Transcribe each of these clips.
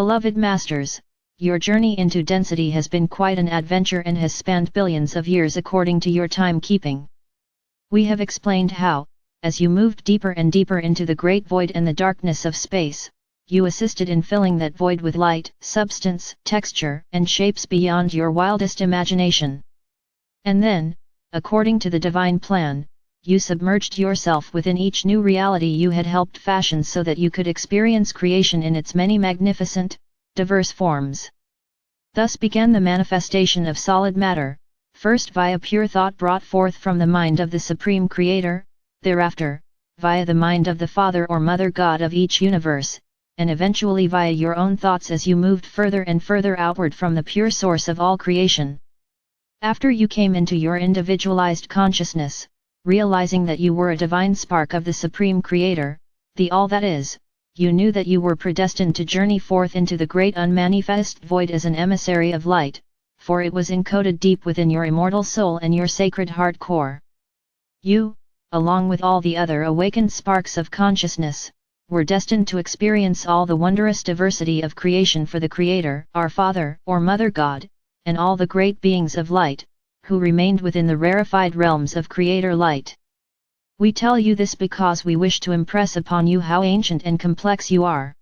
Beloved Masters, your journey into density has been quite an adventure and has spanned billions of years according to your timekeeping. We have explained how, as you moved deeper and deeper into the great void and the darkness of space, you assisted in filling that void with light, substance, texture, and shapes beyond your wildest imagination. And then, according to the divine plan, you submerged yourself within each new reality you had helped fashion so that you could experience creation in its many magnificent, diverse forms. Thus began the manifestation of solid matter, first via pure thought brought forth from the mind of the Supreme Creator, thereafter, via the mind of the Father or Mother God of each universe, and eventually via your own thoughts as you moved further and further outward from the pure source of all creation. After you came into your individualized consciousness, realizing that you were a divine spark of the Supreme Creator, the All That Is, you knew that you were predestined to journey forth into the great unmanifest void as an emissary of light, for it was encoded deep within your immortal soul and your sacred heart core. You, along with all the other awakened sparks of consciousness, were destined to experience all the wondrous diversity of creation for the Creator, our Father or Mother God, and all the great beings of light, who remained within the rarefied realms of Creator light. We tell you this because we wish to impress upon you how ancient and complex you are.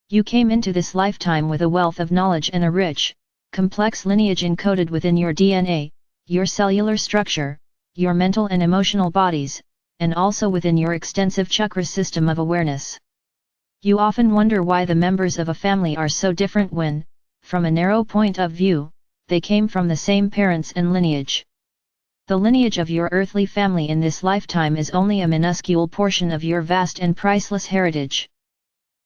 You came into this lifetime with a wealth of knowledge and a rich, complex lineage encoded within your DNA, your cellular structure, your mental and emotional bodies, and also within your extensive chakra system of awareness. You often wonder why the members of a family are so different when, from a narrow point of view, they came from the same parents and lineage. The lineage of your earthly family in this lifetime is only a minuscule portion of your vast and priceless heritage.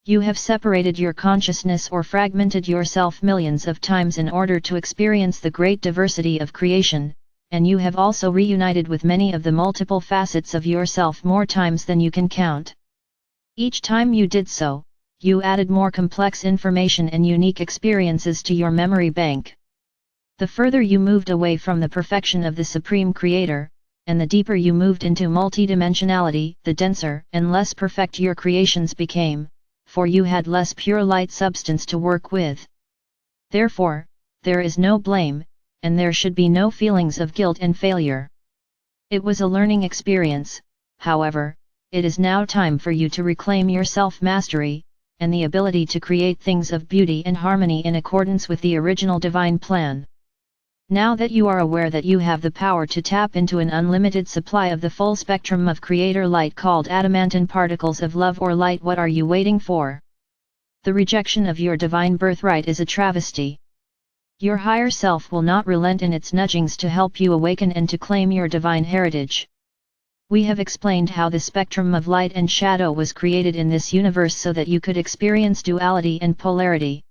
You have separated your consciousness or fragmented yourself millions of times in order to experience the great diversity of creation, and you have also reunited with many of the multiple facets of yourself more times than you can count. Each time you did so, you added more complex information and unique experiences to your memory bank. The further you moved away from the perfection of the Supreme Creator, and the deeper you moved into multidimensionality, the denser and less perfect your creations became, for you had less pure light substance to work with. Therefore, there is no blame, and there should be no feelings of guilt and failure. It was a learning experience, however, it is now time for you to reclaim your self-mastery, and the ability to create things of beauty and harmony in accordance with the original divine plan. Now that you are aware that you have the power to tap into an unlimited supply of the full spectrum of Creator light called adamantine particles of love or light, what are you waiting for? The rejection of your divine birthright is a travesty. Your higher self will not relent in its nudgings to help you awaken and to claim your divine heritage. We have explained how the spectrum of light and shadow was created in this universe so that you could experience duality and polarity.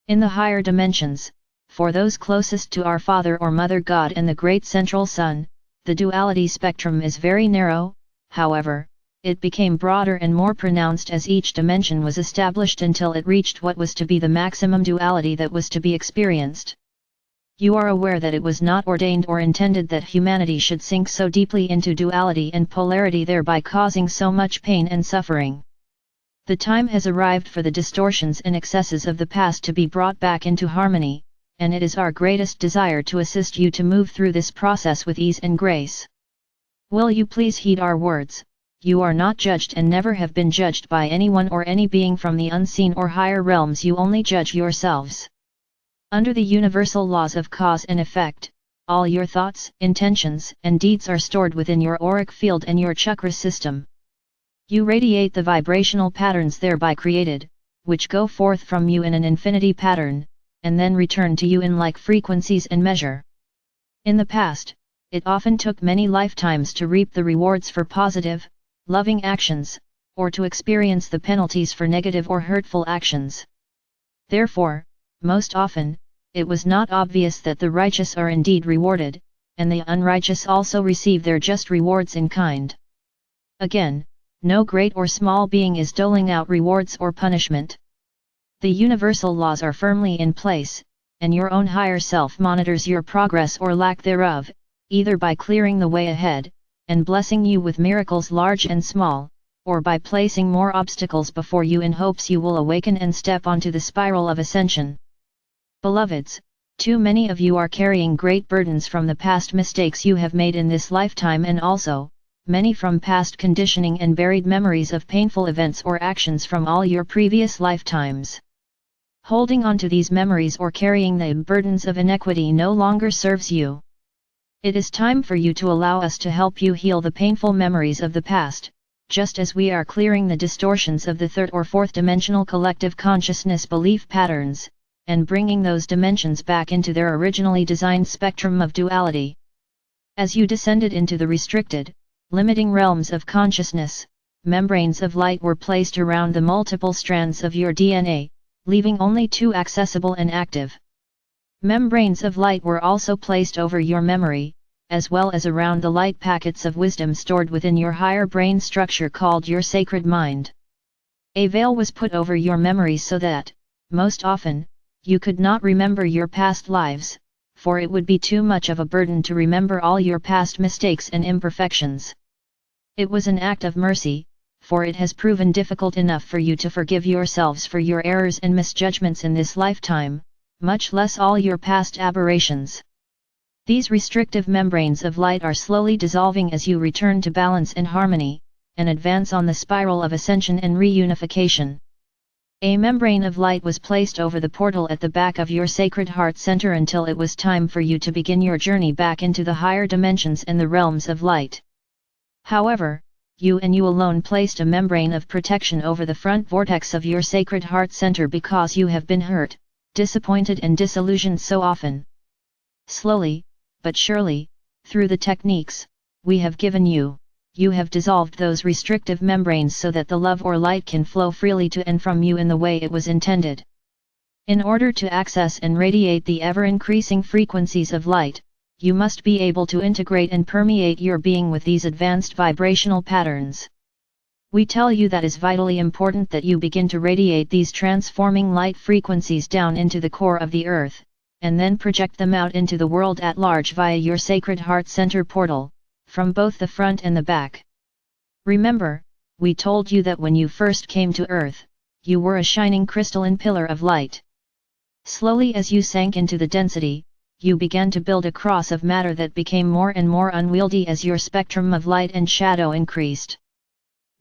In the higher dimensions, for those closest to our Father or Mother God and the Great Central Sun, the duality spectrum is very narrow. However, it became broader and more pronounced as each dimension was established until it reached what was to be the maximum duality that was to be experienced. You are aware that it was not ordained or intended that humanity should sink so deeply into duality and polarity, thereby causing so much pain and suffering. The time has arrived for the distortions and excesses of the past to be brought back into harmony, and it is our greatest desire to assist you to move through this process with ease and grace. Will you please heed our words? You are not judged and never have been judged by anyone or any being from the unseen or higher realms. You only judge yourselves. Under the universal laws of cause and effect, all your thoughts, intentions, and deeds are stored within your auric field and your chakra system. You radiate the vibrational patterns thereby created, which go forth from you in an infinity pattern, and then return to you in like frequencies and measure. In the past, it often took many lifetimes to reap the rewards for positive, loving actions, or to experience the penalties for negative or hurtful actions. Therefore, most often, it was not obvious that the righteous are indeed rewarded, and the unrighteous also receive their just rewards in kind. Again, no great or small being is doling out rewards or punishment. The universal laws are firmly in place, and your own higher self monitors your progress or lack thereof, either by clearing the way ahead, and blessing you with miracles large and small, or by placing more obstacles before you in hopes you will awaken and step onto the spiral of ascension. Beloveds, too many of you are carrying great burdens from the past mistakes you have made in this lifetime, and also, many from past conditioning and buried memories of painful events or actions from all your previous lifetimes. Holding on to these memories or carrying the burdens of inequity no longer serves you. It is time for you to allow us to help you heal the painful memories of the past, just as we are clearing the distortions of the third or fourth dimensional collective consciousness belief patterns, and bringing those dimensions back into their originally designed spectrum of duality. As you descended into the restricted, limiting realms of consciousness, membranes of light were placed around the multiple strands of your DNA, leaving only two accessible and active. Membranes of light were also placed over your memory, as well as around the light packets of wisdom stored within your higher brain structure called your sacred mind. A veil was put over your memories so that, most often, you could not remember your past lives, for it would be too much of a burden to remember all your past mistakes and imperfections. It was an act of mercy, for it has proven difficult enough for you to forgive yourselves for your errors and misjudgments in this lifetime, much less all your past aberrations. These restrictive membranes of light are slowly dissolving as you return to balance and harmony, and advance on the spiral of ascension and reunification. A membrane of light was placed over the portal at the back of your sacred heart center until it was time for you to begin your journey back into the higher dimensions and the realms of light. However, you and you alone placed a membrane of protection over the front vortex of your sacred heart center because you have been hurt, disappointed and disillusioned so often. Slowly, but surely, through the techniques we have given you, you have dissolved those restrictive membranes so that the love or light can flow freely to and from you in the way it was intended. In order to access and radiate the ever-increasing frequencies of light, you must be able to integrate and permeate your being with these advanced vibrational patterns. We tell you that it is vitally important that you begin to radiate these transforming light frequencies down into the core of the earth, and then project them out into the world at large via your sacred heart center portal, from both the front and the back. Remember, we told you that when you first came to earth, you were a shining crystalline pillar of light. Slowly as you sank into the density, you began to build a cross of matter that became more and more unwieldy as your spectrum of light and shadow increased.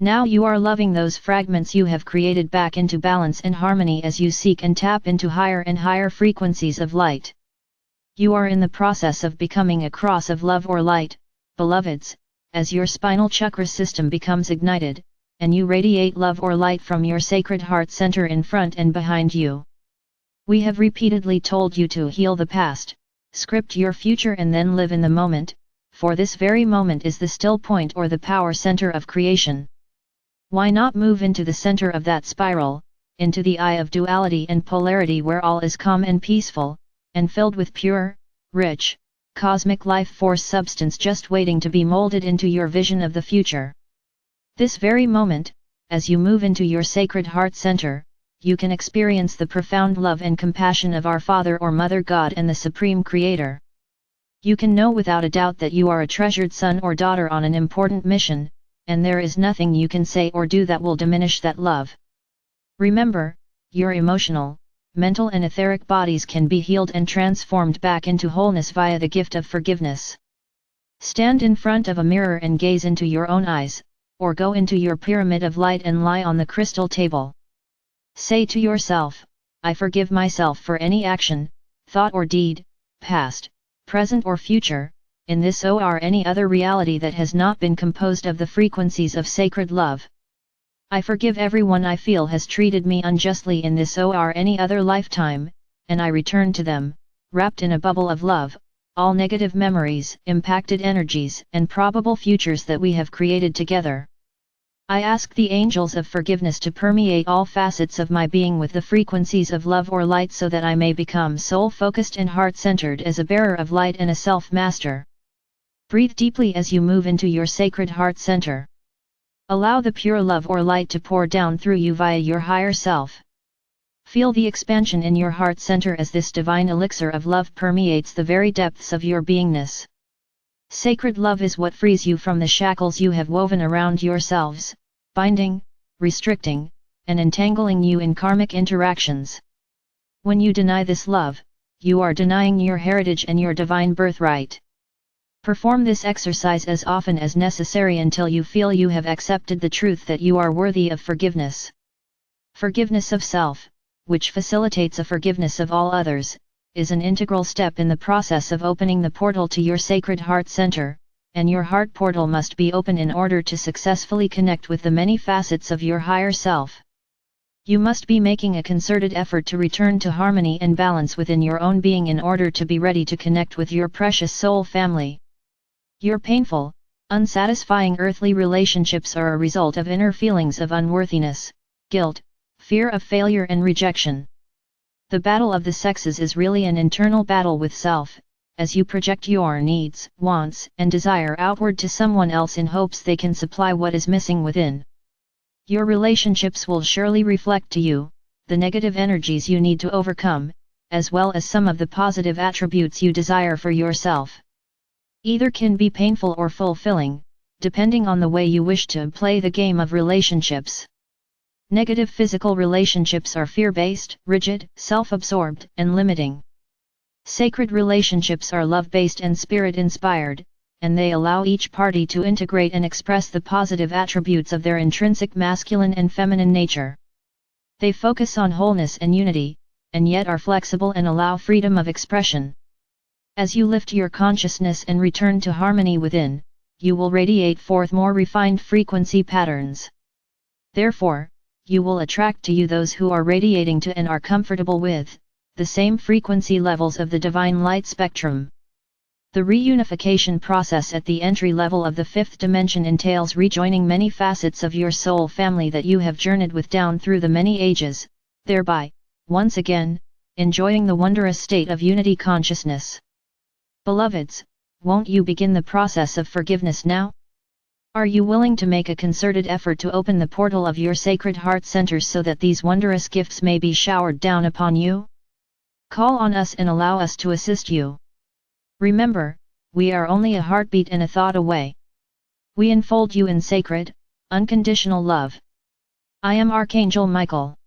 Now you are loving those fragments you have created back into balance and harmony as you seek and tap into higher and higher frequencies of light. You are in the process of becoming a cross of love or light, beloveds, as your spinal chakra system becomes ignited, and you radiate love or light from your sacred heart center in front and behind you. We have repeatedly told you to heal the past, script your future and then live in the moment, for this very moment is the still point or the power center of creation. Why not move into the center of that spiral, into the eye of duality and polarity where all is calm and peaceful, and filled with pure, rich, cosmic life force substance just waiting to be molded into your vision of the future. This very moment, as you move into your sacred heart center, you can experience the profound love and compassion of our Father or Mother God and the Supreme Creator. You can know without a doubt that you are a treasured son or daughter on an important mission, and there is nothing you can say or do that will diminish that love. Remember, your emotional, mental and etheric bodies can be healed and transformed back into wholeness via the gift of forgiveness. Stand in front of a mirror and gaze into your own eyes, or go into your pyramid of light and lie on the crystal table. Say to yourself, I forgive myself for any action, thought or deed, past, present or future, in this or any other reality that has not been composed of the frequencies of sacred love. I forgive everyone I feel has treated me unjustly in this or any other lifetime, and I return to them, wrapped in a bubble of love, all negative memories, impacted energies and probable futures that we have created together. I ask the angels of forgiveness to permeate all facets of my being with the frequencies of love or light so that I may become soul-focused and heart-centered as a bearer of light and a self-master. Breathe deeply as you move into your sacred heart center. Allow the pure love or light to pour down through you via your higher self. Feel the expansion in your heart center as this divine elixir of love permeates the very depths of your beingness. Sacred love is what frees you from the shackles you have woven around yourselves, binding, restricting, and entangling you in karmic interactions. When you deny this love, you are denying your heritage and your divine birthright. Perform this exercise as often as necessary until you feel you have accepted the truth that you are worthy of forgiveness. Forgiveness of self, which facilitates a forgiveness of all others, is an integral step in the process of opening the portal to your sacred heart center, and your heart portal must be open in order to successfully connect with the many facets of your higher self. You must be making a concerted effort to return to harmony and balance within your own being in order to be ready to connect with your precious soul family. Your painful, unsatisfying earthly relationships are a result of inner feelings of unworthiness, guilt, fear of failure and rejection. The battle of the sexes is really an internal battle with self, as you project your needs, wants, and desire outward to someone else in hopes they can supply what is missing within. Your relationships will surely reflect to you the negative energies you need to overcome, as well as some of the positive attributes you desire for yourself. Either can be painful or fulfilling, depending on the way you wish to play the game of relationships. Negative physical relationships are fear-based, rigid, self-absorbed, and limiting. Sacred relationships are love-based and spirit-inspired, and they allow each party to integrate and express the positive attributes of their intrinsic masculine and feminine nature. They focus on wholeness and unity, and yet are flexible and allow freedom of expression. As you lift your consciousness and return to harmony within, you will radiate forth more refined frequency patterns. Therefore, you will attract to you those who are radiating to and are comfortable with the same frequency levels of the divine light spectrum. The reunification process at the entry level of the fifth dimension entails rejoining many facets of your soul family that you have journeyed with down through the many ages, thereby, once again, enjoying the wondrous state of unity consciousness. Beloveds, won't you begin the process of forgiveness now? Are you willing to make a concerted effort to open the portal of your sacred heart centers so that these wondrous gifts may be showered down upon you? Call on us and allow us to assist you. Remember, we are only a heartbeat and a thought away. We enfold you in sacred, unconditional love. I am Archangel Michael.